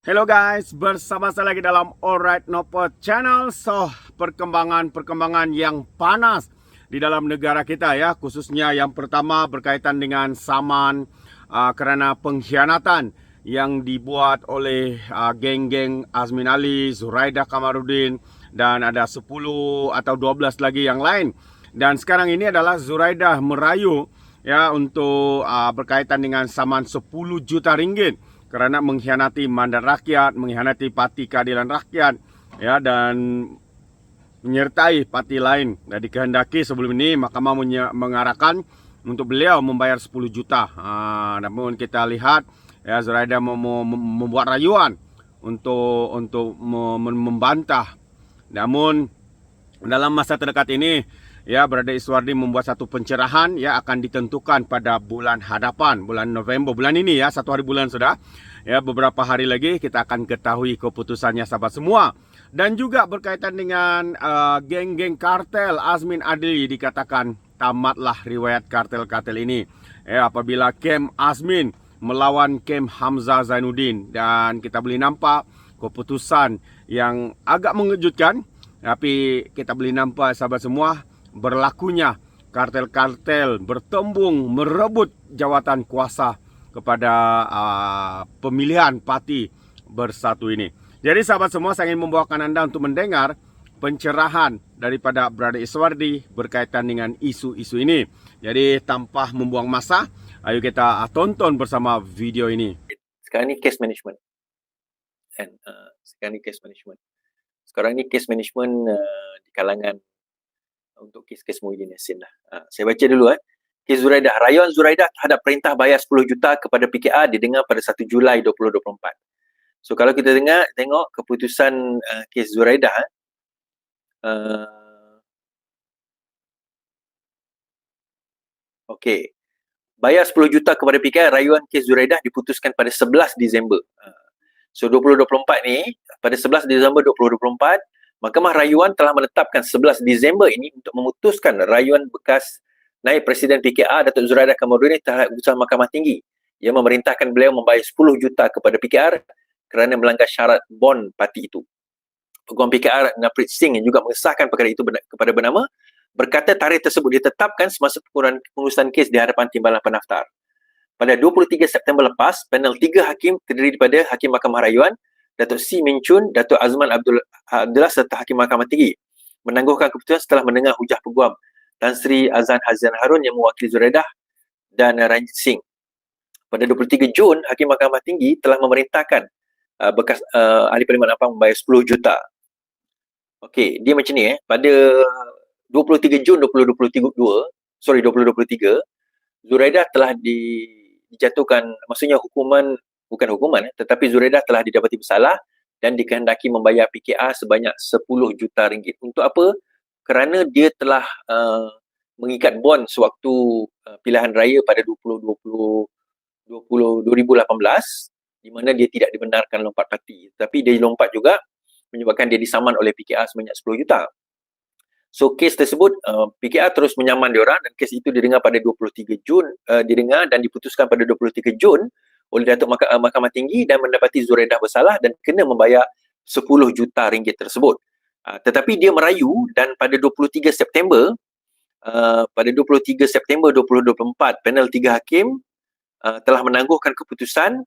Hello guys, bersama saya lagi dalam Alright Nopo Channel. So, perkembangan yang panas di dalam negara kita ya, khususnya yang pertama berkaitan dengan saman kerana pengkhianatan yang dibuat oleh geng-geng Azmin Ali, Zuraida Kamarudin dan ada 10 atau 12 lagi yang lain. Dan sekarang ini adalah Zuraida merayu ya untuk berkaitan dengan saman 10 juta ringgit kerana mengkhianati mandat rakyat, mengkhianati Parti Keadilan Rakyat ya, dan menyertai parti lain. Dan dikehendaki sebelum ini mahkamah mengarahkan untuk beliau membayar 10 juta. Namun kita lihat ya, Zuraida membuat rayuan untuk membantah. Namun dalam masa terdekat ini ya, Brother Iswardi membuat satu pencerahan ya, akan ditentukan pada bulan hadapan, bulan November, bulan ini ya, 1 hari bulan sudah ya, beberapa hari lagi kita akan ketahui keputusannya sahabat semua. Dan juga berkaitan dengan geng-geng kartel Azmin Adli, dikatakan tamatlah riwayat kartel-kartel ini ya, apabila kem Azmin melawan kem Hamzah Zainuddin. Dan kita boleh nampak keputusan yang agak mengejutkan, tapi kita boleh nampak sahabat semua, berlakunya kartel-kartel bertembung merebut jawatan kuasa kepada pemilihan parti bersatu ini. Jadi sahabat semua, saya ingin membawakan anda untuk mendengar pencerahan daripada Brother Iswardi berkaitan dengan isu-isu ini. Jadi tanpa membuang masa, ayo kita tonton bersama video ini. Sekarang ni case management. And sekarang ni case management. Sekarang ni case management di kalangan untuk kes-kes Muhyiddin Yassin lah. Saya baca dulu Kes Zuraidah. Rayuan Zuraidah terhadap perintah bayar 10 juta kepada PKR didengar pada 1 Julai 2024. So kalau kita tengok keputusan kes Zuraidah, okey. Bayar 10 juta kepada PKR, rayuan kes Zuraidah diputuskan pada 11 Disember. So 2024 ni, pada 11 Disember 2024, Mahkamah Rayuan telah menetapkan 11 Disember ini untuk memutuskan rayuan bekas Naib Presiden PKR Datuk Zuraida Kamarudin terhadap keputusan Mahkamah Tinggi yang memerintahkan beliau membayar 10 juta kepada PKR kerana melanggar syarat bond parti itu. Peguam PKR Naprit Singh yang juga mengesahkan perkara itu kepada bernama berkata tarikh tersebut ditetapkan semasa pengurusan kes di hadapan timbalan pendaftar. Pada 23 September lepas, panel 3 hakim terdiri daripada Hakim Mahkamah Rayuan, Datuk C. Min Chun, Datuk Azman Abdullah serta Hakim Mahkamah Tinggi menangguhkan keputusan setelah mendengar hujah peguam Tan Sri Azan Hazian Harun yang mewakili Zuraidah dan Ranjit Singh. Pada 23 Jun, Hakim Mahkamah Tinggi telah memerintahkan bekas Ahli Parlimen Ampang membayar 10 juta. Okey, dia macam ni pada 23 Jun 2023, Zuraidah telah dijatuhkan, maksudnya bukan hukuman, tetapi Zuraidah telah didapati bersalah dan dikehendaki membayar PKR sebanyak 10 juta ringgit. Untuk apa? Kerana dia telah mengikat bond sewaktu pilihan raya pada 2018, di mana dia tidak dibenarkan lompat parti. Tapi dia lompat juga menyebabkan dia disaman oleh PKR sebanyak 10 juta. So kes tersebut PKR terus menyaman diorang dan kes itu didengar pada 23 Jun didengar dan diputuskan pada 23 Jun oleh Datuk Mahkamah Tinggi dan mendapati Zuraidah bersalah dan kena membayar 10 juta ringgit tersebut. Tetapi dia merayu dan pada 23 September 2024 panel 3 hakim telah menangguhkan keputusan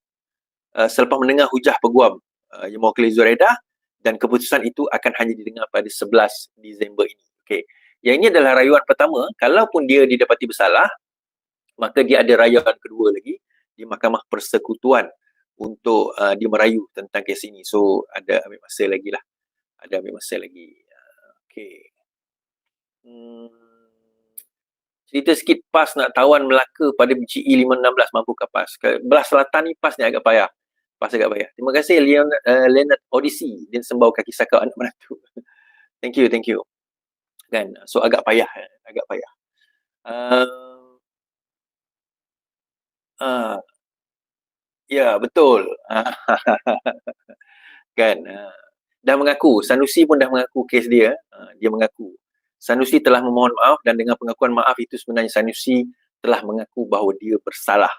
selepas mendengar hujah peguam yang mewakili Zuraidah, dan keputusan itu akan hanya didengar pada 11 Disember ini. Okey. Yang ini adalah rayuan pertama. Kalaupun dia didapati bersalah, maka dia ada rayuan kedua lagi di Mahkamah Persekutuan untuk dia merayu tentang kes ini. So ada ambil masa lagi lah. Okey. Cerita sikit PAS nak tawan Melaka pada BCE 516 mampukah PAS? Belah selatan ni PAS ni agak payah. Terima kasih Leonard Odyssey dan Sembau Kaki Saka anak menantu. Thank you. Kan, so agak payah. Ya, betul. Kan, dah mengaku, Sanusi pun dah mengaku kes dia. Dia mengaku Sanusi telah memohon maaf dan dengan pengakuan maaf itu sebenarnya Sanusi telah mengaku bahawa dia bersalah.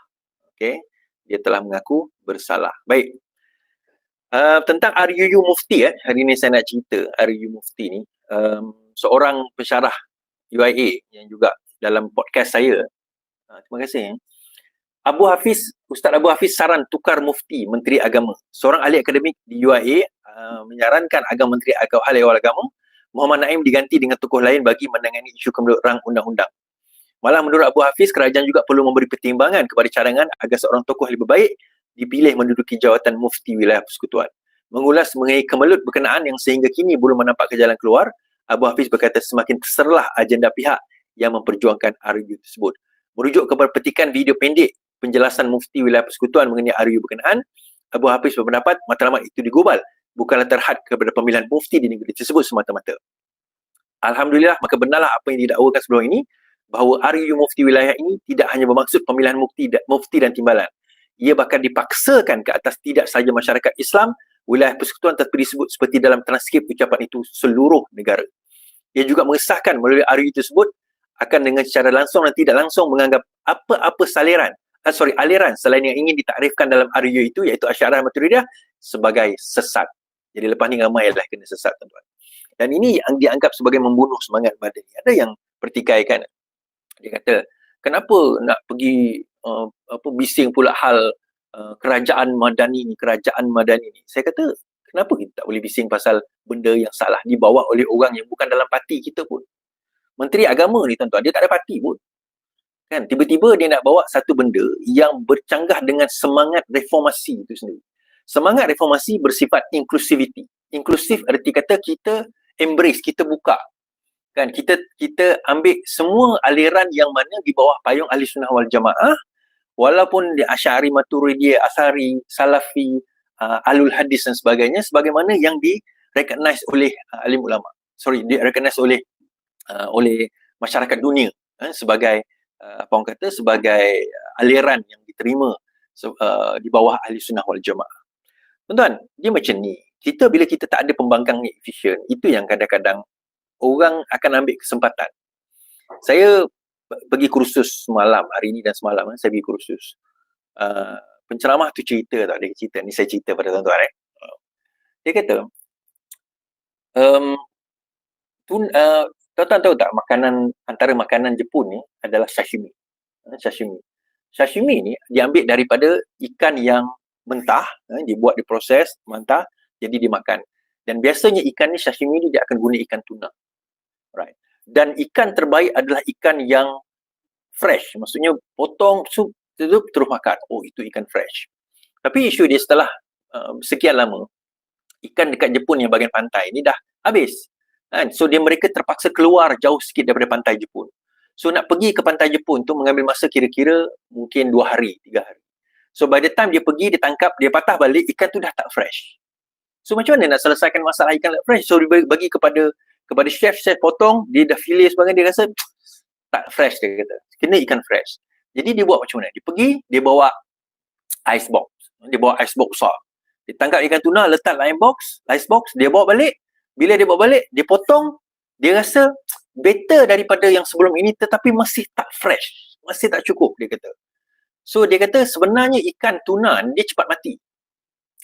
Okey, dia telah mengaku bersalah. Baik. Tentang RUU Mufti hari ini saya nak cerita RUU Mufti ni. Seorang pensyarah UIA yang juga dalam podcast saya. Terima kasih. Ustaz Abu Hafiz saran tukar Mufti Menteri Agama. Seorang ahli akademik di UIA menyarankan agar Menteri Agama Muhammad Naim diganti dengan tokoh lain bagi menangani isu kemenderaan undang-undang. Malah menurut Abu Hafiz, kerajaan juga perlu memberi pertimbangan kepada cadangan agar seorang tokoh lebih baik dipilih menduduki jawatan Mufti Wilayah Persekutuan. Mengulas mengenai kemelut berkenaan yang sehingga kini belum menampakkan jalan keluar, Abu Hafiz berkata semakin terserlah agenda pihak yang memperjuangkan RUU tersebut. Merujuk kepada petikan video pendek penjelasan Mufti Wilayah Persekutuan mengenai RUU berkenaan, Abu Hafiz berpendapat matlamat itu digubal bukanlah terhad kepada pemilihan mufti di negeri tersebut semata-mata. Alhamdulillah, maka benarlah apa yang didakwakan sebelum ini, bahawa RUU Mufti Wilayah ini tidak hanya bermaksud pemilihan mufti dan timbalan. Ia bahkan dipaksakan ke atas tidak sahaja masyarakat Islam, wilayah persekutuan, tetapi disebut seperti dalam transkrip ucapan itu seluruh negara. Ia juga mengesahkan melalui RUU tersebut akan dengan secara langsung dan tidak langsung menganggap apa-apa aliran selain yang ingin ditakrifkan dalam RUU itu, iaitu Asy'ariyah Maturidiyah, sebagai sesat. Jadi lepas ni ramailah kena sesat, tuan-tuan. Dan ini yang dianggap sebagai membunuh semangat madani. Ada yang pertikaikan. Dia kata, kenapa nak pergi bising pula hal kerajaan madani ni. Saya kata, kenapa kita tak boleh bising pasal benda yang salah dibawa oleh orang yang bukan dalam parti kita pun. Menteri Agama ni, tuan-tuan, dia tak ada parti pun. Kan, tiba-tiba dia nak bawa satu benda yang bercanggah dengan semangat reformasi itu sendiri. Semangat reformasi bersifat inclusivity. Inklusif arti kata kita embrace, kita buka. Kan, kita ambil semua aliran yang mana di bawah payung Ahli Sunnah wal Jamaah, walaupun dia Asy'ari, Maturidiyah, Asari, Salafi, Ahlul Hadis dan sebagainya, sebagaimana yang di-recognize oleh alim ulama. Di-recognize oleh masyarakat dunia sebagai sebagai aliran yang diterima di bawah Ahli Sunnah wal Jamaah. Tuan-tuan, dia macam ni. Bila kita tak ada pembangkang yang efisien, itu yang kadang-kadang orang akan ambil kesempatan. Saya pergi kursus semalam, hari ni dan semalam saya pergi kursus. Penceramah tu cerita tau, dia cerita, ni saya cerita pada tuan-tuan. Dia kata, tuan-tuan tahu tak antara makanan Jepun ni adalah sashimi. Sashimi ni diambil daripada ikan yang mentah, dibuat, diproses mentah, jadi dimakan. Dan biasanya ikan ni, sashimi ni dia akan guna ikan tuna. Right. Dan ikan terbaik adalah ikan yang fresh. Maksudnya potong sup terus makan. Oh, itu ikan fresh. Tapi isu dia setelah sekian lama, ikan dekat Jepun yang bahagian pantai ni dah habis. So mereka terpaksa keluar jauh sikit daripada pantai Jepun. So nak pergi ke pantai Jepun tu mengambil masa kira-kira mungkin 2 hari, 3 hari. So by the time dia pergi, dia tangkap, dia patah balik, ikan tu dah tak fresh. So macam mana nak selesaikan masalah ikan tak fresh? So dia bagi kepada chef potong, dia dah fillet sebagainya, dia rasa tak fresh, dia kata. Kena ikan fresh. Jadi dia buat macam mana? Dia pergi, dia bawa ice box. Dia bawa ice box besar. Dia tangkap ikan tuna, letak ice box, dia bawa balik. Bila dia bawa balik, dia potong, dia rasa better daripada yang sebelum ini, tetapi masih tak fresh. Masih tak cukup, dia kata. So dia kata sebenarnya ikan tuna dia cepat mati.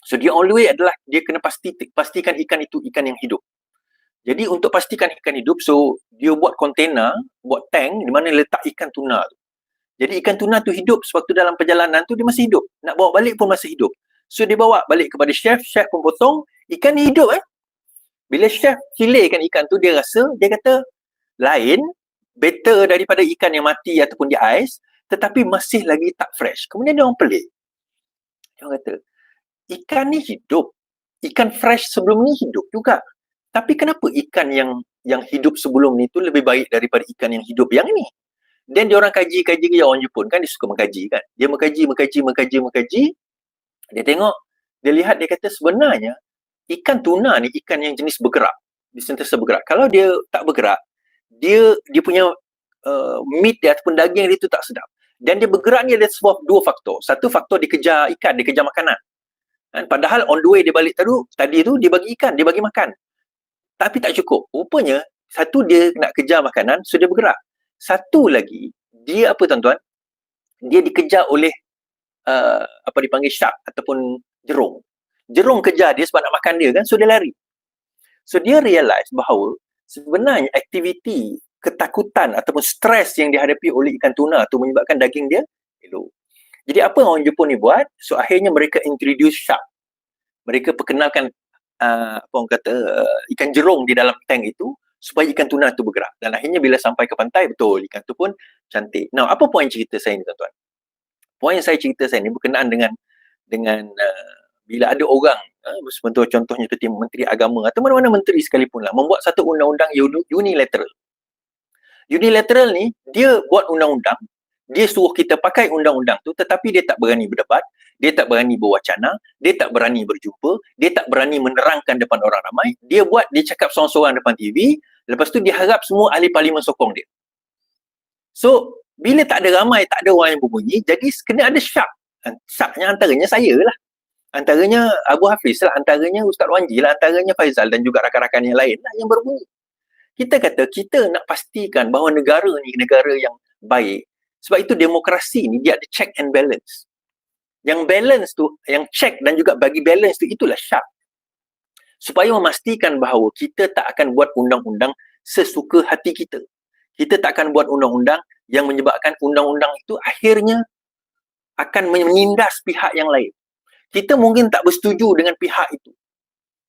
So the only way adalah dia kena pastikan ikan itu ikan yang hidup. Jadi untuk pastikan ikan hidup, so dia buat kontainer, buat tank di mana letak ikan tuna tu. Jadi ikan tuna tu hidup sewaktu dalam perjalanan tu dia masih hidup. Nak bawa balik pun masih hidup. So dia bawa balik kepada chef pun potong, ikan ni hidup Bila chef filletkan ikan tu, dia kata lain, better daripada ikan yang mati ataupun di ais, tetapi masih lagi tak fresh. Kemudian dia orang pelik. Dia orang kata, ikan ni hidup. Ikan fresh sebelum ni hidup juga. Tapi kenapa ikan yang hidup sebelum ni tu lebih baik daripada ikan yang hidup yang ni? Dan dia orang kaji orang Jepun kan, dia suka mengkaji kan. Dia mengkaji. Dia tengok, dia lihat, dia kata sebenarnya ikan tuna ni ikan yang jenis bergerak. Dia sentiasa bergerak. Kalau dia tak bergerak, dia punya meat dia ataupun daging dia tu tak sedap. Dan dia bergerak ni ada sebab 2 faktor. Satu faktor dia kejar ikan, dia kejar makanan. Padahal on the way dia balik tadi tu dia bagi ikan, dia bagi makan. Tapi tak cukup. Rupanya satu dia nak kejar makanan, so dia bergerak. Satu lagi, dia apa tuan-tuan? Dia dikejar oleh dipanggil shark ataupun jerung. Jerung kejar dia sebab nak makan dia kan, so dia lari. So dia realise bahawa sebenarnya aktiviti ketakutan ataupun stres yang dihadapi oleh ikan tuna tu menyebabkan daging dia elok. Jadi apa yang orang Jepun ni buat? So akhirnya mereka introduce shark. Mereka perkenalkan apa orang kata ikan jerung di dalam tank itu supaya ikan tuna tu bergerak. Dan akhirnya bila sampai ke pantai, betul ikan tu pun cantik. Now, apa poin cerita saya ni tuan-tuan? Poin saya cerita saya ni berkenaan dengan bila ada orang contohnya seperti Menteri Agama atau mana-mana menteri sekalipun lah membuat satu undang-undang unilateral. Unilateral ni dia buat undang-undang, dia suruh kita pakai undang-undang tu tetapi dia tak berani berdebat, dia tak berani berwacana, dia tak berani berjumpa, dia tak berani menerangkan depan orang ramai, dia cakap sorang-sorang depan TV, lepas tu dia harap semua ahli parlimen sokong dia. So, bila tak ada ramai, tak ada orang yang berbunyi, jadi kena ada syak. Syaknya antaranya saya lah. Antaranya Abu Hafiz lah, antaranya Ustaz Wanji lah, antaranya Faizal dan juga rakan-rakan yang lain lah yang berbunyi. Kita kata, kita nak pastikan bahawa negara ni negara yang baik. Sebab itu demokrasi ni dia ada check and balance. Yang balance tu, yang check dan juga bagi balance tu, itulah syak. Supaya memastikan bahawa kita tak akan buat undang-undang sesuka hati kita. Kita tak akan buat undang-undang yang menyebabkan undang-undang itu akhirnya akan menindas pihak yang lain. Kita mungkin tak bersetuju dengan pihak itu.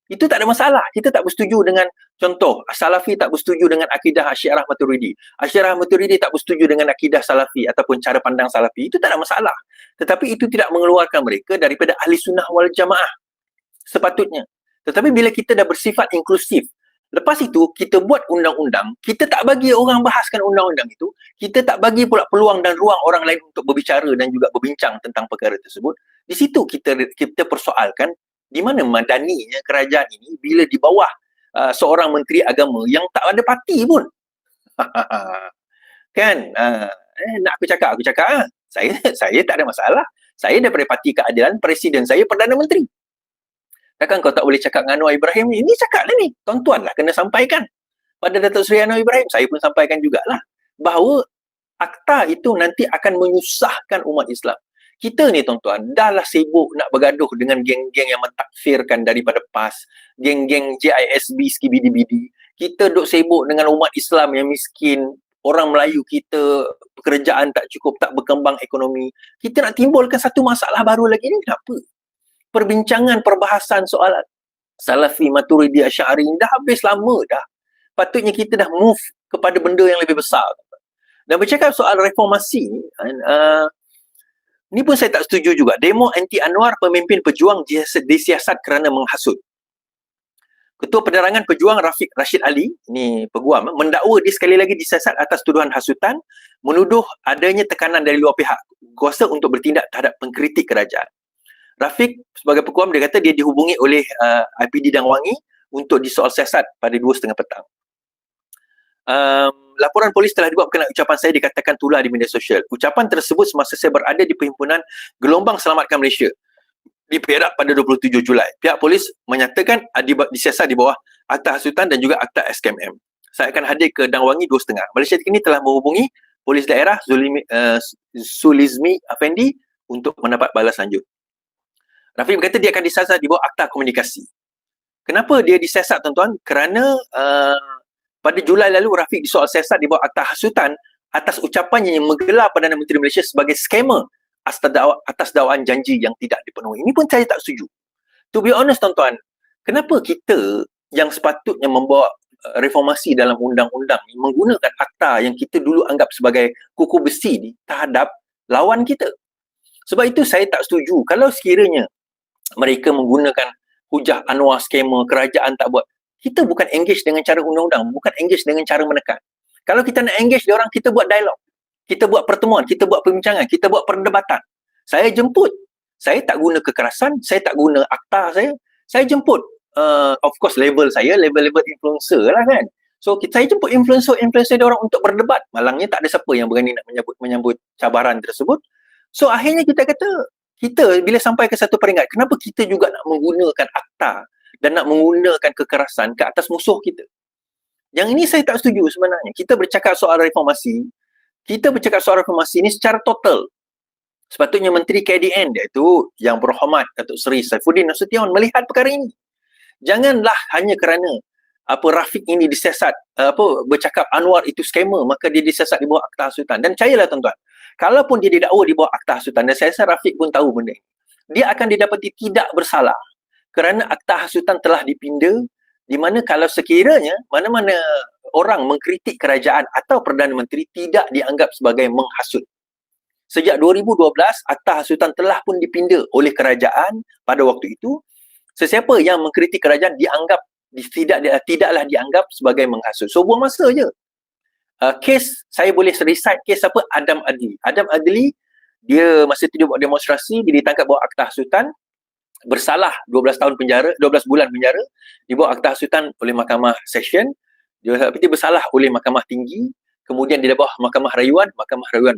Itu tak ada masalah. Kita tak bersetuju dengan, contoh, Salafi tak bersetuju dengan akidah Asy'ariyah Maturidi. Asy'ariyah Maturidi tak bersetuju dengan akidah Salafi ataupun cara pandang Salafi. Itu tak ada masalah. Tetapi itu tidak mengeluarkan mereka daripada ahli sunnah wal jamaah. Sepatutnya. Tetapi bila kita dah bersifat inklusif, lepas itu kita buat undang-undang, kita tak bagi orang bahaskan undang-undang itu, kita tak bagi pula peluang dan ruang orang lain untuk berbicara dan juga berbincang tentang perkara tersebut. Di situ kita persoalkan di mana madaninya kerajaan ini bila di bawah seorang menteri agama yang tak ada parti pun. Kan? Nak aku cakap. Saya tak ada masalah. Saya daripada Parti Keadilan, presiden saya Perdana Menteri. Takkan kau tak boleh cakap dengan Anwar Ibrahim ni? Ini cakap lah ni. Tuan-tuan lah kena sampaikan. Pada Datuk Seri Anwar Ibrahim, saya pun sampaikan jugalah. Bahawa akta itu nanti akan menyusahkan umat Islam. Kita ni tuan-tuan, dah lah sibuk nak bergaduh dengan geng-geng yang mentakfirkan daripada PAS. Geng-geng JISB, skibidi-bidi. Kita duk sibuk dengan umat Islam yang miskin. Orang Melayu kita, pekerjaan tak cukup, tak berkembang ekonomi. Kita nak timbulkan satu masalah baru lagi ni, kenapa? Perbincangan, perbahasan soal Salafi, Maturidi, Asy'ari dah habis lama dah. Patutnya kita dah move kepada benda yang lebih besar. Dan bercakap soal reformasi, ni pun saya tak setuju juga. Demo anti Anwar, pemimpin pejuang disiasat kerana menghasut. Ketua Penerangan Pejuang Rafiq Rashid Ali, ni peguam, mendakwa dia sekali lagi disiasat atas tuduhan hasutan, menuduh adanya tekanan dari luar pihak kuasa untuk bertindak terhadap pengkritik kerajaan. Rafiq sebagai peguam, dia kata dia dihubungi oleh IPD Dangwangi untuk disoal siasat pada 2:30 petang. Laporan polis telah dibuat berkenaan ucapan saya dikatakan tular di media sosial. Ucapan tersebut semasa saya berada di perhimpunan Gelombang Selamatkan Malaysia di Perak pada 27 Julai. Pihak polis menyatakan disiasat di bawah Akta Hasutan dan juga Akta SKMM. Saya akan hadir ke Dangwangi 2:30. Malaysia kini telah menghubungi polis daerah Sulizmi Afendi untuk mendapat balas lanjut. Rafiq berkata dia akan disiasat di bawah Akta Komunikasi. Kenapa dia disiasat tuan-tuan? Kerana pada Julai lalu Rafiq disoal siasat di bawah Akta Hasutan atas ucapannya yang menggelar Perdana Menteri Malaysia sebagai scammer atas dakwaan janji yang tidak dipenuhi. Ini pun saya tak setuju. To be honest tuan-tuan, kenapa kita yang sepatutnya membawa reformasi dalam undang-undang ni menggunakan akta yang kita dulu anggap sebagai kuku besi ni terhadap lawan kita? Sebab itu saya tak setuju. Kalau sekiranya mereka menggunakan hujah Anwar scammer, kerajaan tak buat, kita bukan engage dengan cara undang-undang, bukan engage dengan cara menekan. Kalau kita nak engage dia orang, kita buat dialog. Kita buat pertemuan, kita buat perbincangan, kita buat perdebatan. Saya jemput. Saya tak guna kekerasan, saya tak guna akta saya jemput. Of course level saya, level influencer lah kan. So saya jemput influencer dia orang untuk berdebat. Malangnya tak ada siapa yang berani nak menyambut cabaran tersebut. So akhirnya kita kata, kita bila sampai ke satu peringkat, kenapa kita juga nak menggunakan akta dan nak menggunakan kekerasan ke atas musuh kita? Yang ini saya tak setuju sebenarnya. Kita bercakap soal reformasi ini secara total. Sepatutnya Menteri KDN iaitu Yang Berhormat Datuk Seri Saifuddin Nasution melihat perkara ini. Janganlah hanya kerana Rafiq ini disiasat bercakap Anwar itu scammer, maka dia disiasat di bawah Akta Hasutan. Dan percayalah tuan-tuan, kalaupun dia didakwa di bawah Akta Hasutan, dan saya rasa Rafiq pun tahu benda ini, dia akan didapati tidak bersalah kerana Akta Hasutan telah dipinda, di mana kalau sekiranya mana-mana orang mengkritik kerajaan atau Perdana Menteri tidak dianggap sebagai menghasut. Sejak 2012, Akta Hasutan telah pun dipinda oleh kerajaan pada waktu itu. Sesiapa yang mengkritik kerajaan dianggap tidaklah dianggap sebagai menghasut. So buang masa je. Kes saya boleh recite kes apa, Adam Adli. Adam Adli dia masa tu dia buat demonstrasi, dia ditangkap bawah Akta Hasutan, bersalah 12 tahun penjara, 12 bulan penjara, dibawa Akta Hasutan oleh Mahkamah Session. Dia bersalah oleh Mahkamah Tinggi. Kemudian di bawah Mahkamah Rayuan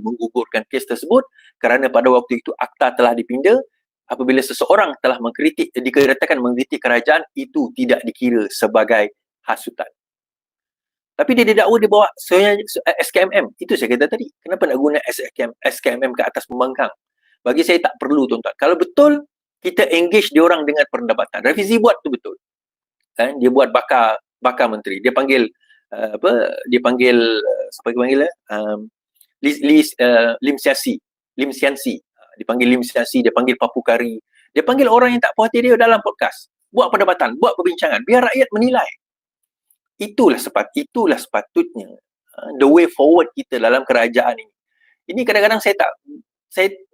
menggugurkan kes tersebut kerana pada waktu itu akta telah dipinda. Apabila seseorang telah dikatakan mengkritik kerajaan, itu tidak dikira sebagai hasutan. Tapi dia didakwa di bawah SKMM. Itu saya kata tadi. Kenapa nak guna SKMM ke atas pembangkang? Bagi saya tak perlu, tuan-tuan. Kalau betul kita engage diorang dengan perdebatan. Rafizi buat tu betul. Dia buat bakar menteri. Dia panggil siapa dia panggil Lim Siansi. Dia panggil Lim Siansi, dia panggil Papu Kari. Dia panggil orang yang tak puas hati dia dalam podcast. Buat perdebatan, buat perbincangan. Biar rakyat menilai. Itulah sepatutnya the way forward kita dalam kerajaan ini. Ini kadang-kadang saya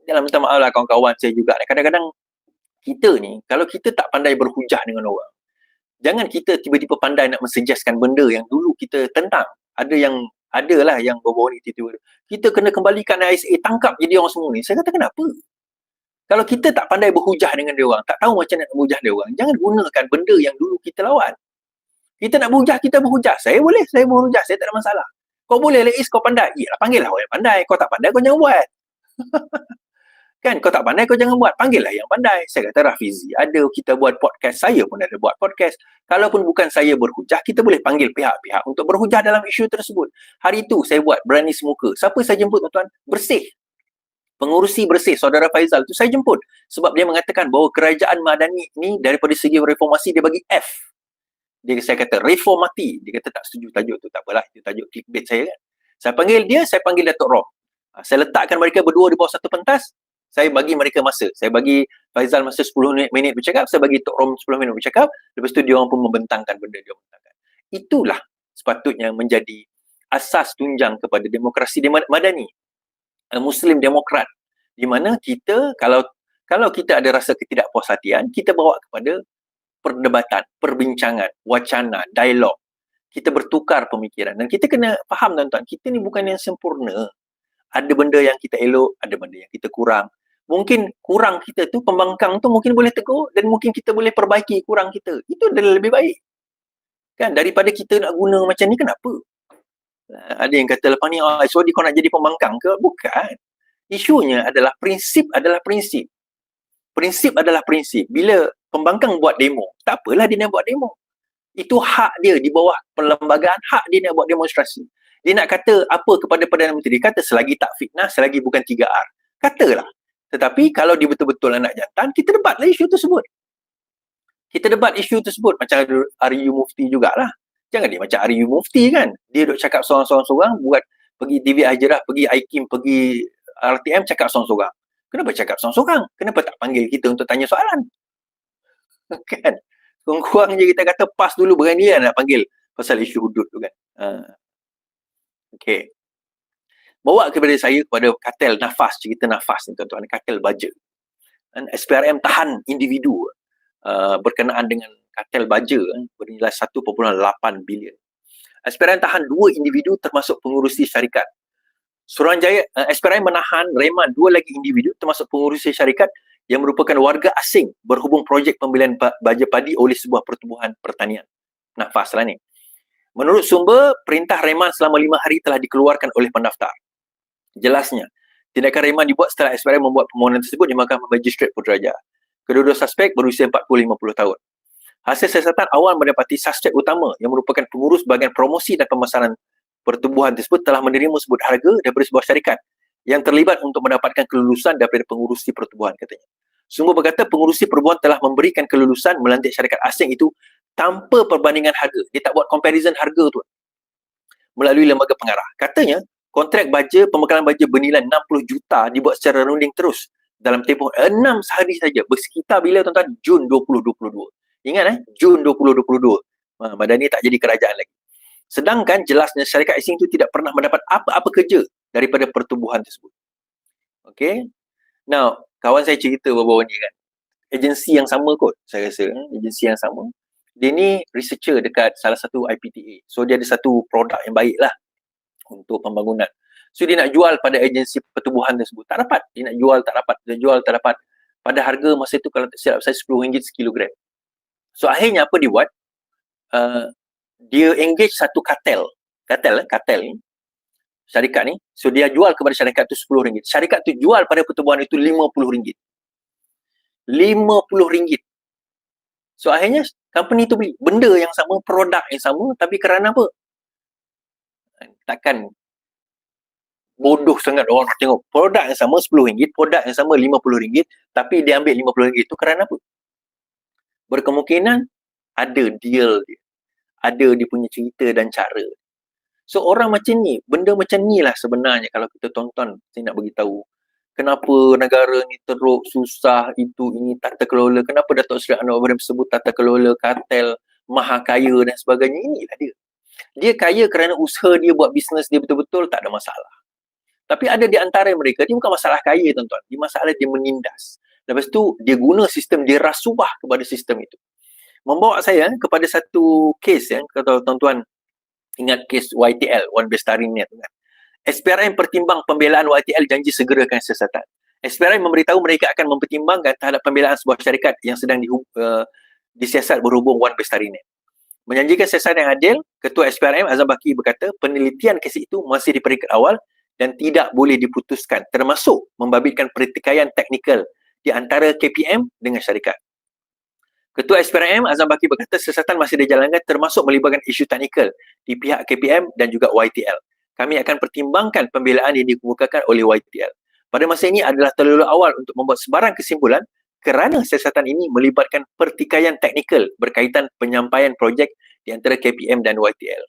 dalam minta maaf lah kawan-kawan saya juga. Kadang-kadang kita ni, kalau kita tak pandai berhujah dengan orang, jangan kita tiba-tiba pandai nak mensuggestkan benda yang dulu kita tentang. Adalah yang bawa ni tiba-tiba. Kita kena kembalikan ISA, tangkap jadi orang semua ni. Saya kata kenapa? Kalau kita tak pandai berhujah dengan dia orang, tak tahu macam nak berhujah dia orang, jangan gunakan benda yang dulu kita lawan. Kita nak berhujah, kita berhujah. Saya berhujah, saya tak ada masalah. Kau boleh Lais, kau pandai. Yalah, panggillah orang yang pandai. Kau tak pandai, kau jangan buat. Kan, kau tak pandai, kau jangan buat. Panggillah yang pandai. Saya kata Rafizi ada, kita buat podcast. Saya pun ada buat podcast. Kalaupun bukan saya berhujah, kita boleh panggil pihak-pihak untuk berhujah dalam isu tersebut. Hari itu saya buat berani semuka. Siapa saya jemput, tuan-tuan? Bersih. Pengurusi Bersih, Saudara Faizal tu saya jemput. Sebab dia mengatakan bahawa kerajaan Madani ni daripada segi reformasi dia bagi F. Saya kata reformati. Dia kata tak setuju tajuk tu. Tak apalah, itu tajuk clickbait saya kan. Saya panggil dia, saya panggil Datuk Rom. Saya letakkan mereka berdua di bawah satu pentas. Saya bagi mereka masa. Saya bagi Faizal masa 10 minit bercakap. Saya bagi Tok Rom 10 minit bercakap. Lepas tu dia orang pun membentangkan benda dia membentangkan. Itulah sepatutnya menjadi asas tunjang kepada demokrasi Madani. Muslim Demokrat. Di mana kita, kalau kita ada rasa ketidakpuashatian, kita bawa kepada perdebatan, perbincangan, wacana, dialog. Kita bertukar pemikiran. Dan kita kena faham, tuan-tuan, kita ni bukan yang sempurna. Ada benda yang kita elok, ada benda yang kita kurang. Mungkin kurang kita tu, pembangkang tu mungkin boleh tegur dan mungkin kita boleh perbaiki kurang kita. Itu adalah lebih baik. Kan, daripada kita nak guna macam ni, kenapa? Ada yang kata lepas ni, so kau nak jadi pembangkang ke? Bukan. Isunya adalah prinsip adalah prinsip. Prinsip adalah prinsip. Bila pembangkang buat demo, tak apalah dia nak buat demo. Itu hak dia di bawah perlembagaan, hak dia nak buat demonstrasi. Dia nak kata apa kepada Perdana Menteri? Dia kata selagi tak fitnah, selagi bukan 3R. Katalah. Tetapi kalau dia betul-betul anak jantan, kita debatlah isu tersebut. Kita debat isu tersebut. Macam RU Mufti jugalah. Jangan dia macam RU Mufti kan. Dia duk cakap seorang-seorang, buat pergi TV Hajarah, pergi IKIM, pergi RTM, cakap seorang-seorang. Kenapa cakap seorang-seorang? Kenapa tak panggil kita untuk tanya soalan? Kan? Kurang-kurang je kita kata pas dulu, berani lah nak panggil pasal isu hudud tu kan. Okay. Bawa kepada saya kepada kartel nafas, cerita nafas ni tuan-tuan, kartel baja. Dan SPRM tahan individu berkenaan dengan kartel baja bernilai 1.8 bilion. SPRM tahan 2 individu termasuk pengurusi syarikat. Suruhanjaya, SPRM menahan reman 2 lagi individu termasuk pengurusi syarikat yang merupakan warga asing berhubung projek pembelian baja padi oleh sebuah pertubuhan pertanian. Nafas lah ni. Menurut sumber, perintah reman selama 5 hari telah dikeluarkan oleh pendaftar. Jelasnya, tindakan reman dibuat setelah SPRM membuat permohonan tersebut di Mahkamah Magistrate Putrajaya. Kedua-dua suspek berusia 40-50 tahun. Hasil siasatan awal mendapati suspek utama yang merupakan pengurus bahagian promosi dan pemasaran pertubuhan tersebut telah menerima sebut harga daripada sebuah syarikat yang terlibat untuk mendapatkan kelulusan daripada pengurusi pertubuhan, katanya. Sumber berkata pengurusi pertubuhan telah memberikan kelulusan melantik syarikat asing itu tanpa perbandingan harga. Dia tak buat comparison harga tu melalui lembaga pengarah. Katanya kontrak baja, pembekalan baja bernilai 60 juta dibuat secara runding terus dalam tempoh 6 hari saja. Bersekitar bila tuan-tuan? Jun 2022. Ingat Jun 2022. Madani tak jadi kerajaan lagi. Sedangkan jelasnya syarikat asing itu tidak pernah mendapat apa-apa kerja daripada pertubuhan tersebut. Okay. Now, kawan saya cerita baru-baru ni kan. Agensi yang sama kot, saya rasa. Agensi yang sama. Dia ni researcher dekat salah satu IPTA. So, dia ada satu produk yang baik lah untuk pembangunan. So, dia nak jual pada agensi pertubuhan tersebut. Tak dapat. Dia nak jual, tak dapat. Dia jual, tak dapat. Pada harga masa itu, kalau tak silap saya, RM10 sekilogram. So, akhirnya apa dia buat? Dia engage satu kartel ni, syarikat ni. So, dia jual kepada syarikat tu RM10. Syarikat tu jual pada pertubuhan itu RM50. RM50. So, akhirnya company tu beli benda yang sama, produk yang sama, tapi kerana apa? Takkan bodoh sangat orang nak tengok produk yang sama RM10, produk yang sama RM50, tapi dia ambil RM50 itu kerana apa? Berkemungkinan ada deal dia. Ada dia punya cerita dan cara. So, orang macam ni, benda macam ni lah sebenarnya kalau kita tonton, saya nak beritahu. Kenapa negara ni teruk, susah, itu, ini, tata kelola. Kenapa Datuk Seri Anwar Ibrahim sebut tata kelola, kartel, maha kaya dan sebagainya. Inilah dia. Dia kaya kerana usaha dia buat bisnes dia betul-betul, tak ada masalah. Tapi ada di antara mereka, dia bukan masalah kaya tuan-tuan. Dia masalah dia menindas. Lepas tu, dia guna sistem, dia rasuah kepada sistem itu. Membawa saya kepada satu kes kalau tuan-tuan ingat kes YTL, One Bestari Net kan. SPRM pertimbang pembelaan YTL janji segerakan siasatan. SPRM memberitahu mereka akan mempertimbangkan terhadap pembelaan sebuah syarikat yang sedang disiasat berhubung One Bestari Net. Menjanjikan siasatan yang adil, Ketua SPRM Azam Baki berkata penelitian kes itu masih di peringkat awal dan tidak boleh diputuskan, termasuk membabitkan pertikaian teknikal di antara KPM dengan syarikat. Ketua SPRM Azam Baki berkata siasatan masih dijalankan termasuk melibatkan isu teknikal di pihak KPM dan juga YTL. Kami akan pertimbangkan pembelaan yang dikemukakan oleh YTL. Pada masa ini adalah terlalu awal untuk membuat sebarang kesimpulan kerana siasatan ini melibatkan pertikaian teknikal berkaitan penyampaian projek di antara KPM dan YTL.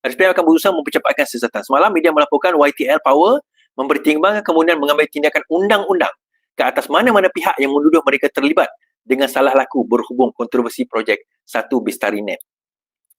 SPRM akan berusaha mempercepatkan siasatan. Semalam media melaporkan YTL Power mempertimbangkan kemudian mengambil tindakan undang-undang ke atas mana-mana pihak yang menuduh mereka terlibat dengan salah laku berhubung kontroversi projek 1 Bestari Net.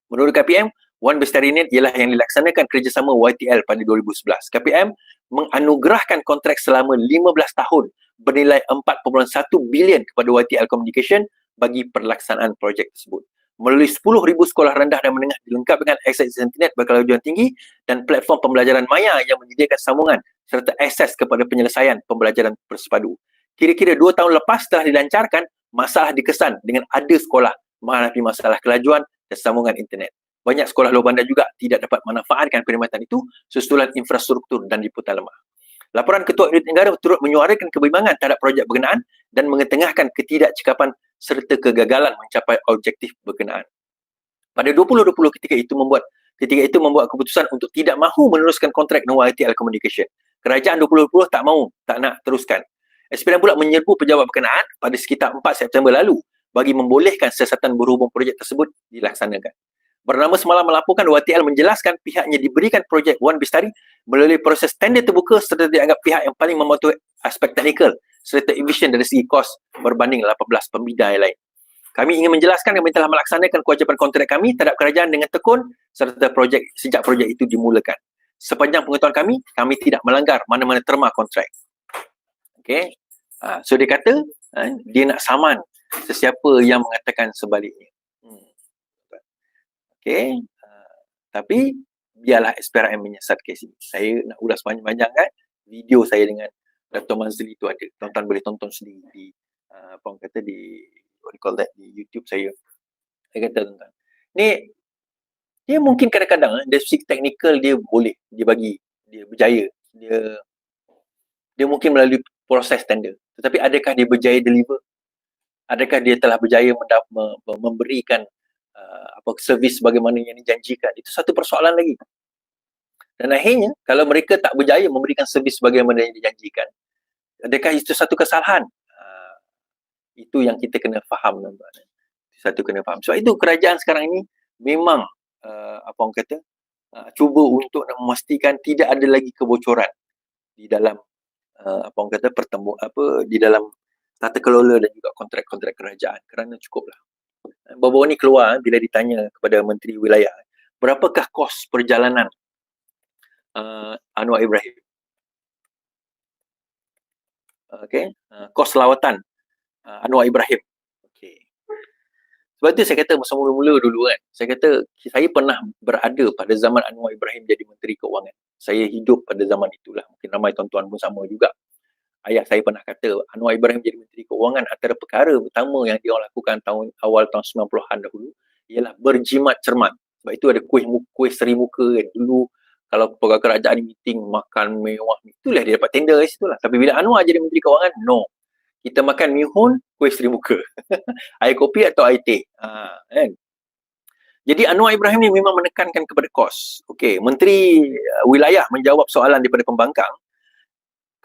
Menurut KPM, One Bestari Net ialah yang dilaksanakan kerjasama YTL pada 2011. KPM menganugerahkan kontrak selama 15 tahun bernilai 4.1 bilion kepada YTL Communication bagi pelaksanaan projek tersebut. Melalui 10,000 sekolah rendah dan menengah dilengkapi dengan akses internet berkelajuan tinggi dan platform pembelajaran maya yang menyediakan sambungan serta akses kepada penyelesaian pembelajaran bersepadu. Kira-kira 2 tahun lepas telah dilancarkan, masalah dikesan dengan ada sekolah menghadapi masalah kelajuan dan sambungan internet. Banyak sekolah luar bandar juga tidak dapat memanfaatkan perkhidmatan itu susulan infrastruktur dan liputan lemah. Laporan Ketua Unit Negara turut menyuarakan kebimbangan terhadap projek berkenaan dan mengetengahkan ketidakcekapan serta kegagalan mencapai objektif berkenaan. Pada 2020 ketika itu membuat keputusan untuk tidak mahu meneruskan kontrak dengan YTL Communication. Kerajaan 2020 tak nak teruskan. SPRM pula menyerbu pejabat berkenaan pada sekitar 4 September lalu bagi membolehkan siasatan berhubung projek tersebut dilaksanakan. Bernama semalam melaporkan YTL menjelaskan pihaknya diberikan projek One Bestari melalui proses tender terbuka serta dianggap pihak yang paling mematuhi aspek teknikal serta efisien dari segi kos berbanding 18 pembidai lain. Kami ingin menjelaskan kami telah melaksanakan kewajipan kontrak kami terhadap kerajaan dengan tekun serta sejak projek itu dimulakan. Sepanjang pengetahuan kami tidak melanggar mana-mana terma kontrak. Okay. So dia kata dia nak saman sesiapa yang mengatakan sebaliknya. Okay. Tapi biarlah SPRM menyiasat kes ini. Saya nak ulas panjang-panjang kan. Video saya dengan Dr. Manzili itu ada. Tuan-tuan boleh tonton sendiri di apa orang kata di di YouTube saya. Saya kata tuan-tuan. Ni dia mungkin kadang-kadang dari segi teknikal dia boleh dia berjaya. Dia mungkin melalui proses tender. Tetapi adakah dia berjaya deliver? Adakah dia telah berjaya memberikan servis bagaimana yang dijanjikan? Itu satu persoalan lagi. Dan akhirnya, kalau mereka tak berjaya memberikan servis sebagaimana yang dijanjikan, adakah itu satu kesalahan? Itu yang kita kena faham, tuan-tuan. Satu kena faham. Sebab itu kerajaan sekarang ini memang apa orang kata, cuba untuk nak memastikan tidak ada lagi kebocoran di dalam apa orang kata di dalam tata kelola dan juga kontrak-kontrak kerajaan, kerana cukuplah. Baru-baru ni keluar bila ditanya kepada Menteri Wilayah, berapakah kos perjalanan Anwar Ibrahim? Okey, kos lawatan Anwar Ibrahim. Okey. Sebab tu saya kata masa mula-mula dulu kan, saya kata saya pernah berada pada zaman Anwar Ibrahim jadi Menteri Keuangan. Saya hidup pada zaman itulah. Mungkin ramai tuan-tuan pun sama juga. Ayah saya pernah kata Anwar Ibrahim jadi Menteri Keuangan, antara perkara utama yang dia lakukan awal tahun 90-an dahulu ialah berjimat cermat. Sebab itu ada kuih seri muka kan. Dulu kalau pegawai kerajaan meeting makan mewah, itulah dia dapat tender kat situ lah. Tapi bila Anwar jadi Menteri Keuangan, no. Kita makan mihun, kuih seri muka. Air kopi atau air teh. Kan? Jadi Anwar Ibrahim ni memang menekankan kepada kos. Okey, Menteri Wilayah menjawab soalan daripada pembangkang.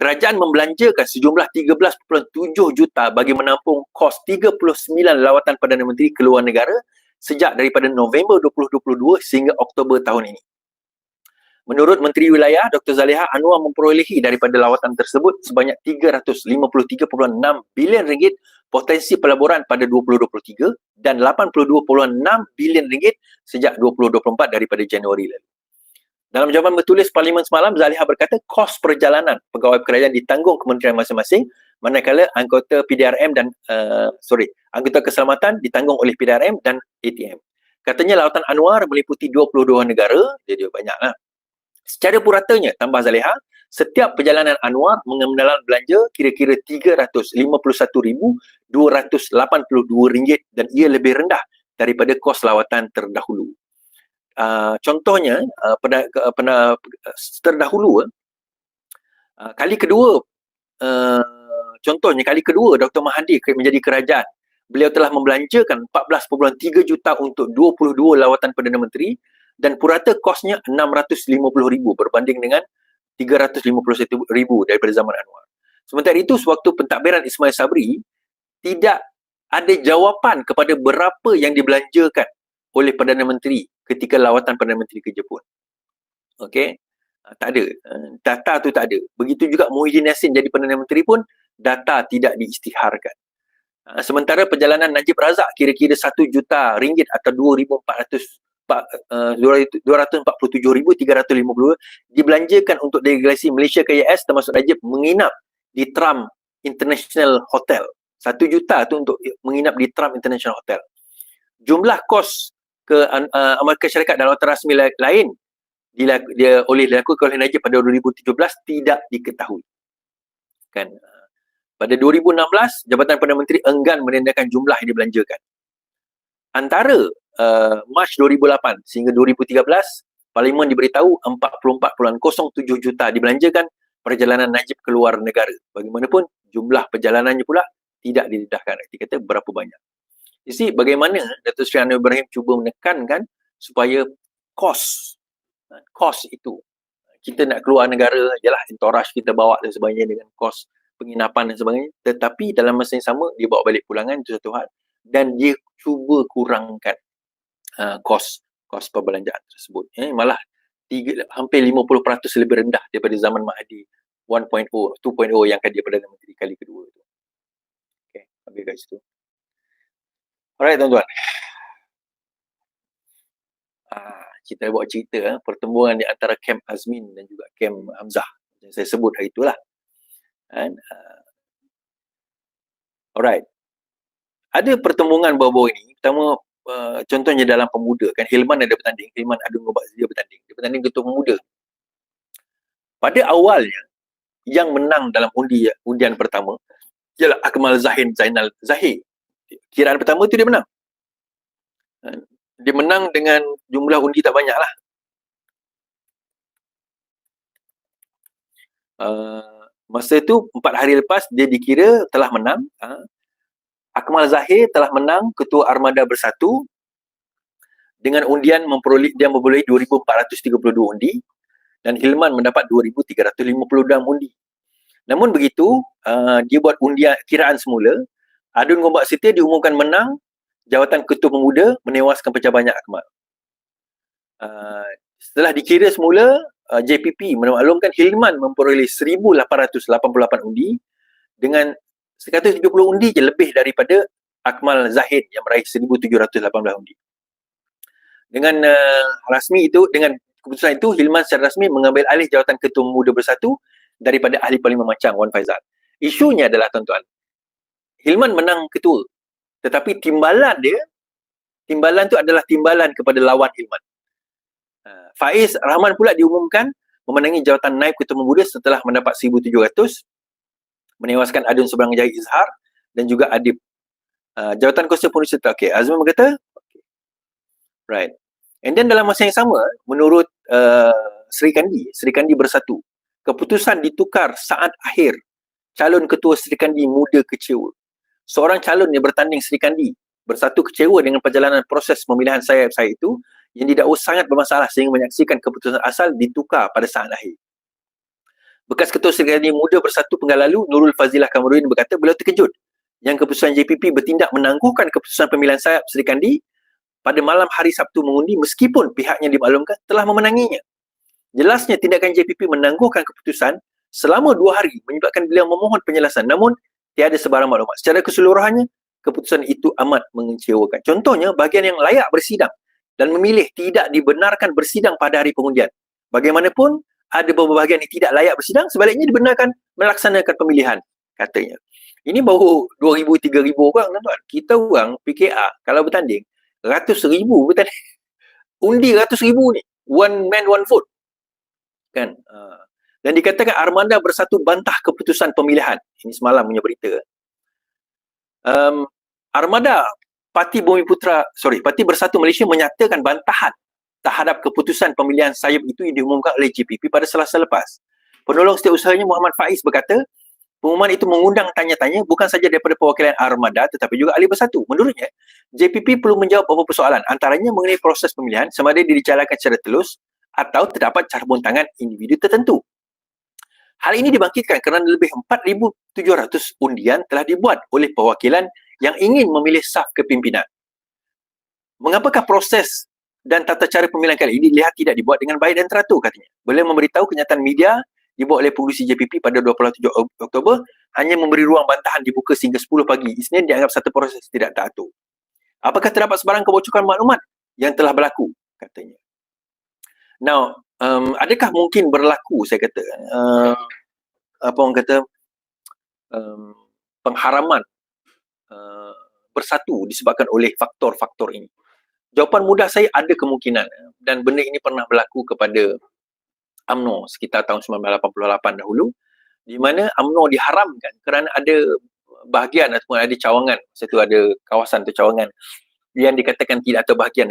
Kerajaan membelanjakan sejumlah 13.7 juta bagi menampung kos 39 lawatan Perdana Menteri ke luar negara sejak daripada November 2022 sehingga Oktober tahun ini. Menurut Menteri Wilayah, Dr. Zaliha, Anwar memperolehi daripada lawatan tersebut sebanyak 353.6 bilion ringgit potensi pelaburan pada 2023 dan 82.6 bilion ringgit sejak 2024 daripada Januari lalu. Dalam jawapan bertulis Parlimen semalam, Zaliha berkata kos perjalanan pegawai kerajaan ditanggung kementerian masing-masing, manakala anggota PDRM dan anggota keselamatan ditanggung oleh PDRM dan ATM. Katanya lawatan Anwar meliputi 22 negara, dia banyaklah. Secara puratanya, tambah Zaliha, setiap perjalanan Anwar mengenalan belanja kira-kira RM351,282 dan ia lebih rendah daripada kos lawatan terdahulu. Contohnya, terdahulu, kali kedua, Dr. Mahathir menjadi kerajaan, beliau telah membelanjakan 14.3 juta untuk 22 lawatan Perdana Menteri dan purata kosnya 650,000 berbanding dengan 351,000 daripada zaman Anwar. Sementara itu, sewaktu pentadbiran Ismail Sabri, tidak ada jawapan kepada berapa yang dibelanjakan oleh Perdana Menteri ketika lawatan Perdana Menteri ke Jepun. Okey, tak ada. Data tu tak ada. Begitu juga Muhyiddin Yassin jadi Perdana Menteri pun data tidak diisytiharkan. Sementara perjalanan Najib Razak kira-kira 1 juta ringgit atau 247,350 dibelanjakan untuk delegasi Malaysia ke IAS termasuk Najib menginap di Trump International Hotel. 1 juta tu untuk menginap di Trump International Hotel. Jumlah kos ke Amerika Syarikat dan lawatan rasmi lain dilakukan oleh Najib pada 2017 tidak diketahui. Kan? Pada 2016, Jabatan Perdana Menteri enggan menandakan jumlah yang dibelanjakan. Antara Mac 2008 sehingga 2013, Parlimen diberitahu 44.07 juta dibelanjakan perjalanan Najib ke luar negara. Bagaimanapun, jumlah perjalanannya pula tidak didedahkan. Dia kata berapa banyak. Jadi bagaimana Datuk Seri Anwar Ibrahim cuba menekankan supaya kos itu, kita nak keluar negara, yalah entourage kita bawa dan sebagainya dengan kos penginapan dan sebagainya, tetapi dalam masa yang sama dia bawa balik pulangan, itu satu hal, dan dia cuba kurangkan kos perbelanjaan tersebut. Malah hampir 50% lebih rendah daripada zaman Mahathir 1.0, 2.0 yang akan dia Perdana Menteri kali kedua tu. Okey, habis kat situ. Alright tuan-tuan. Kita buat cerita pertemuan di antara Kem Azmin dan juga Kem Hamzah yang saya sebut hari itulah. Alright. Ada pertemuan baru-baru ini. Pertama, contohnya dalam pemuda kan, Hilman ada bertanding, Hilman Adung Nobak dia bertanding. Dia bertanding ketua pemuda. Pada awalnya yang menang dalam undian pertama ialah Akmal Zainal Zahir. Kiraan pertama tu dia menang. Dia menang dengan jumlah undi tak banyak lah. Masa tu 4 hari lepas dia dikira telah menang. Akmal Zahir telah menang Ketua Armada Bersatu dengan undian dia memperoleh 2,432 undi. dan Hilman mendapat 2,356 undi. Namun begitu, dia buat undian kiraan semula, Adun Gombak Setia diumumkan menang, jawatan Ketua Pemuda menewaskan pecah banyak Akmal. Setelah dikira semula, JPP memaklumkan Hilman memperoleh 1,888 undi dengan 170 undi je lebih daripada Akmal Zahid yang meraih 1,718 undi. Dengan rasmi itu, dengan keputusan itu, Hilman secara rasmi mengambil alih jawatan Ketua Pemuda Bersatu daripada Ahli Parlimen Macang, Wan Faizal. Isunya adalah, tuan-tuan, Hilman menang ketua, tetapi timbalan tu adalah timbalan kepada lawan Hilman. Faiz Rahman pula diumumkan memenangi jawatan Naib Ketua Pemuda setelah mendapat 1,700, menewaskan Adun Seberang Jaya Izhar dan juga Adib. Jawatan Kuasa Pengurusi Tetap. Okay, Azman berkata, okay. Right. And then dalam masa yang sama, menurut Sri Kandi Bersatu, keputusan ditukar saat akhir. Calon Ketua Sri Kandi muda kecewa. Seorang calon yang bertanding Sri Kandi Bersatu kecewa dengan perjalanan proses pemilihan saya itu yang didakwa sangat bermasalah sehingga menyaksikan keputusan asal ditukar pada saat akhir. Bekas Ketua Sri Kandi Muda Bersatu Penggal Lalu, Nurul Fazilah Kamarudin berkata beliau terkejut yang keputusan JPP bertindak menangguhkan keputusan pemilihan sayap Sri Kandi pada malam hari Sabtu mengundi meskipun pihaknya dimaklumkan telah memenanginya. Jelasnya tindakan JPP menangguhkan keputusan selama 2 hari menyebabkan beliau memohon penjelasan, namun tiada sebarang maklumat. Secara keseluruhannya, keputusan itu amat mengecewakan. Contohnya, bahagian yang layak bersidang dan memilih tidak dibenarkan bersidang pada hari pengundian. Bagaimanapun, ada beberapa bahagian yang tidak layak bersidang, sebaliknya dibenarkan melaksanakan pemilihan, katanya. Ini baru 2,000-3,000 orang, tuan-tuan. Kita orang PKR, kalau bertanding, ratus ribu bertanding. Undi ratus ribu ni. One man, one vote. Kan? Dan dikatakan Armada Bersatu bantah keputusan pemilihan. Ini semalam punya berita. Armada Parti Bersatu Malaysia menyatakan bantahan terhadap keputusan pemilihan sayap itu yang diumumkan oleh JPP pada Selasa lepas. Penolong setiausahanya Muhammad Faiz berkata, pengumuman itu mengundang tanya-tanya bukan saja daripada perwakilan Armada tetapi juga ahli bersatu. Menurutnya, JPP perlu menjawab beberapa persoalan, antaranya mengenai proses pemilihan sama ada dijalankan secara telus atau terdapat carbon tangan individu tertentu. Hal ini dibangkitkan kerana lebih 4,700 undian telah dibuat oleh perwakilan yang ingin memilih saf kepimpinan. Mengapakah proses dan tata cara pemilihan kali ini dilihat tidak dibuat dengan baik dan teratur, katanya. Beliau memberitahu kenyataan media dibuat oleh pengurusi JPP pada 27 Oktober hanya memberi ruang bantahan dibuka sehingga 10 pagi. Isnin dianggap satu proses tidak teratur. Apakah terdapat sebarang kebocoran maklumat yang telah berlaku, katanya. Now, adakah mungkin berlaku, saya kata, apa orang kata, pengharaman bersatu disebabkan oleh faktor-faktor ini? Jawapan mudah saya, ada kemungkinan, dan benda ini pernah berlaku kepada UMNO sekitar tahun 1988 dahulu, di mana UMNO diharamkan kerana ada bahagian ataupun ada cawangan, satu ada kawasan atau cawangan yang dikatakan tidak, atau bahagian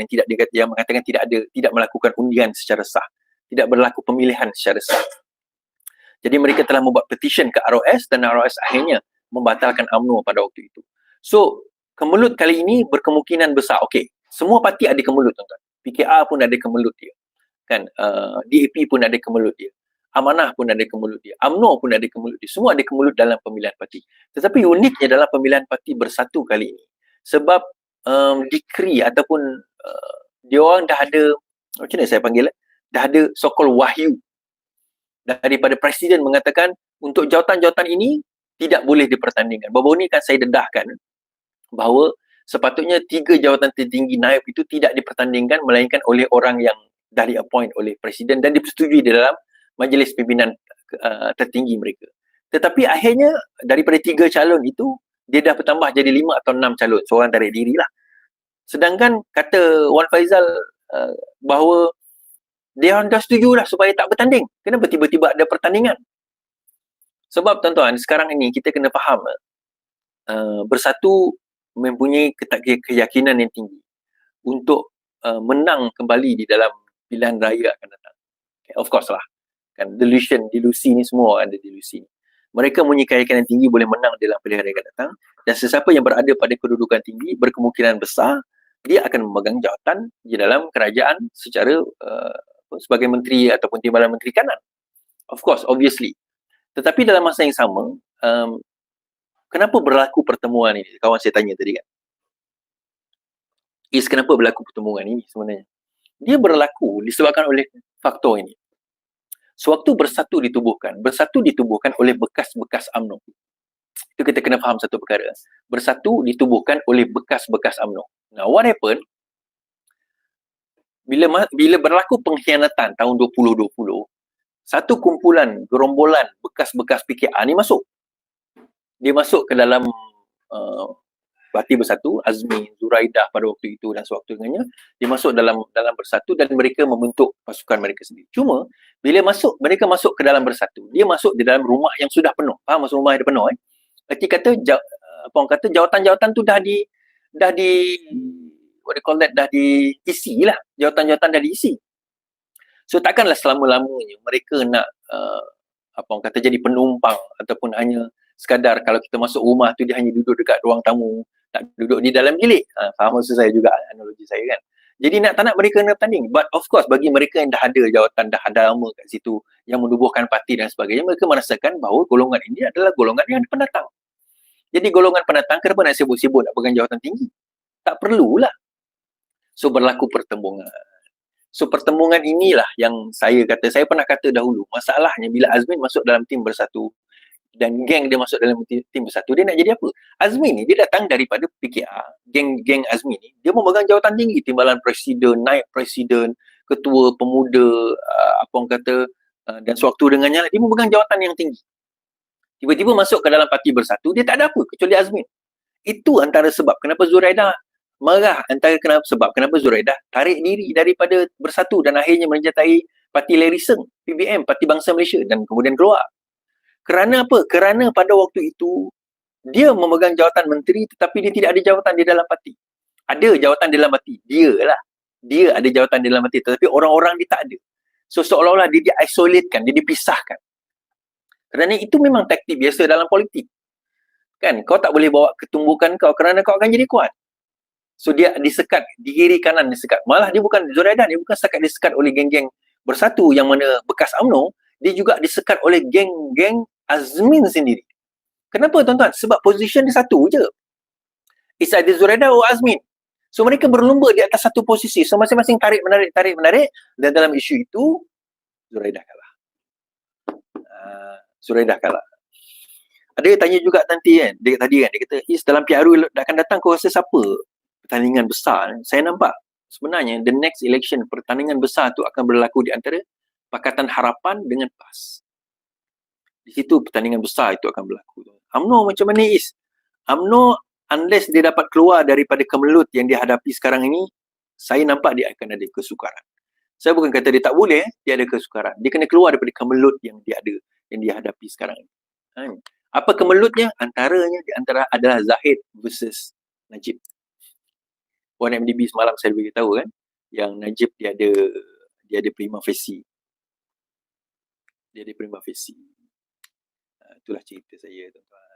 yang mengatakan tidak melakukan undian secara sah, tidak berlaku pemilihan secara sah. Jadi mereka telah membuat petition ke ROS dan ROS akhirnya membatalkan UMNO pada waktu itu. So, kemelut kali ini berkemungkinan besar. Okey, semua parti ada kemelut, tuan-tuan. PKR pun ada kemelut dia. Kan, DAP pun ada kemelut dia. Amanah pun ada kemelut dia. UMNO pun ada kemelut dia. Semua ada kemelut dalam pemilihan parti. Tetapi uniknya dalam pemilihan parti bersatu kali ini, sebab decree ataupun dia orang dah ada, macam mana saya panggil, dah ada so-called wahyu daripada Presiden mengatakan untuk jawatan-jawatan ini tidak boleh dipertandingkan. Baru-baru ni kan saya dedahkan bahawa sepatutnya 3 jawatan tertinggi naib itu tidak dipertandingkan melainkan oleh orang yang dah di-appoint oleh Presiden dan dipersetujui di dalam majlis pimpinan tertinggi mereka. Tetapi akhirnya daripada 3 calon itu dia dah bertambah jadi 5 atau 6 calon, seorang tarik diri lah. Sedangkan kata Wan Faizal bahawa dia orang dah setuju dah supaya tak bertanding. Kenapa tiba-tiba ada pertandingan? Sebab tuan-tuan, sekarang ini kita kena faham bersatu mempunyai keyakinan yang tinggi untuk menang kembali di dalam pilihan raya akan datang. Okay, of course lah. Kan delusi ni semua ada delusi. Mereka mempunyai keyakinan tinggi boleh menang dalam pilihan raya akan datang, dan sesiapa yang berada pada kedudukan tinggi berkemungkinan besar dia akan memegang jawatan di dalam kerajaan secara sebagai menteri ataupun timbalan menteri kanan. Of course, obviously. Tetapi dalam masa yang sama, kenapa berlaku pertemuan ini? Kawan saya tanya tadi kan. Kenapa berlaku pertemuan ini sebenarnya? Dia berlaku disebabkan oleh faktor ini. Sewaktu bersatu ditubuhkan oleh bekas-bekas UMNO. Itu kita kena faham satu perkara. Bersatu ditubuhkan oleh bekas-bekas UMNO. Now, what happened? Bila berlaku pengkhianatan tahun 2020, satu kumpulan gerombolan bekas-bekas PKR ni masuk. Dia masuk ke dalam Parti Bersatu, Azmin, Zuraidah pada waktu itu dan sewaktu dengannya, dia masuk dalam Bersatu dan mereka membentuk pasukan mereka sendiri. Cuma bila mereka masuk ke dalam Bersatu, dia masuk di dalam rumah yang sudah penuh. Faham maksud rumah yang penuh Erti kata jawatan-jawatan tu dah di what do you call that, dah diisi lah. Jawatan-jawatan dah diisi. So takkanlah selama-lamanya mereka nak jadi penumpang ataupun hanya sekadar kalau kita masuk rumah tu dia hanya duduk dekat ruang tamu, tak duduk di dalam bilik. Faham maksud saya juga, analogi saya kan. Jadi tak nak mereka nak bertanding. But of course bagi mereka yang dah ada jawatan, dah ada nama kat situ, yang menubuhkan parti dan sebagainya, mereka merasakan bahawa golongan ini adalah golongan yang pendatang. Jadi golongan pendatang kenapa nak sibuk-sibuk nak pegang jawatan tinggi? Tak perlulah. So berlaku pertembungan. So pertembungan inilah yang saya pernah kata dahulu, masalahnya bila Azmin masuk dalam tim Bersatu dan geng dia masuk dalam tim Bersatu, dia nak jadi apa? Azmin ni dia datang daripada PKR, geng Azmin ni, dia memegang jawatan tinggi, timbalan presiden, naib presiden, ketua pemuda, dan sewaktu dengannya dia memegang jawatan yang tinggi. Tiba-tiba masuk ke dalam Parti Bersatu, dia tak ada apa kecuali Azmin. Itu antara sebab kenapa Zuraidah marah, kenapa Zuraidah tarik diri daripada Bersatu dan akhirnya menyertai Parti Leriseng, PBM, Parti Bangsa Malaysia, dan kemudian keluar. Kerana apa? Kerana pada waktu itu dia memegang jawatan menteri tetapi dia tidak ada jawatan di dalam parti. Ada jawatan di dalam parti. Dia ada jawatan di dalam parti tetapi orang-orang dia tak ada. So seolah-olah dia di-isolatekan, dia dipisahkan. Kerana itu memang taktik biasa dalam politik. Kan? Kau tak boleh bawa ketumbukan kau kerana kau akan jadi kuat. So dia disekat, di kiri kanan disekat. Malah dia bukan Zuraidah, dia bukan setakat disekat oleh geng-geng Bersatu yang mana bekas UMNO, dia juga disekat oleh geng-geng Azmin sendiri. Kenapa tuan-tuan? Sebab position dia satu je. It's either Zuraidah or Azmin. So mereka berlumba di atas satu posisi. So masing-masing tarik-menarik dan dalam isu itu Zuraidah kalah. Zuraidah kalah. Ada yang tanya juga nanti kan, dia kata, dalam PRU akan datang kau rasa siapa pertandingan besar? Saya nampak sebenarnya the next election, pertandingan besar tu akan berlaku di antara Pakatan Harapan dengan PAS. Di situ pertandingan besar itu akan berlaku. UMNO macam mana UMNO unless dia dapat keluar daripada kemelut yang dia hadapi sekarang ini, saya nampak dia akan ada kesukaran. Saya bukan kata dia tak boleh, dia ada kesukaran. Dia kena keluar daripada kemelut yang dia ada, yang dia hadapi sekarang ini. Apa kemelutnya? Antaranya di antara adalah Zahid versus Najib. One MDB semalam saya beritahu kan, yang Najib dia ada prima facie. Dia ada prima facie. Itulah cerita saya tuan-tuan.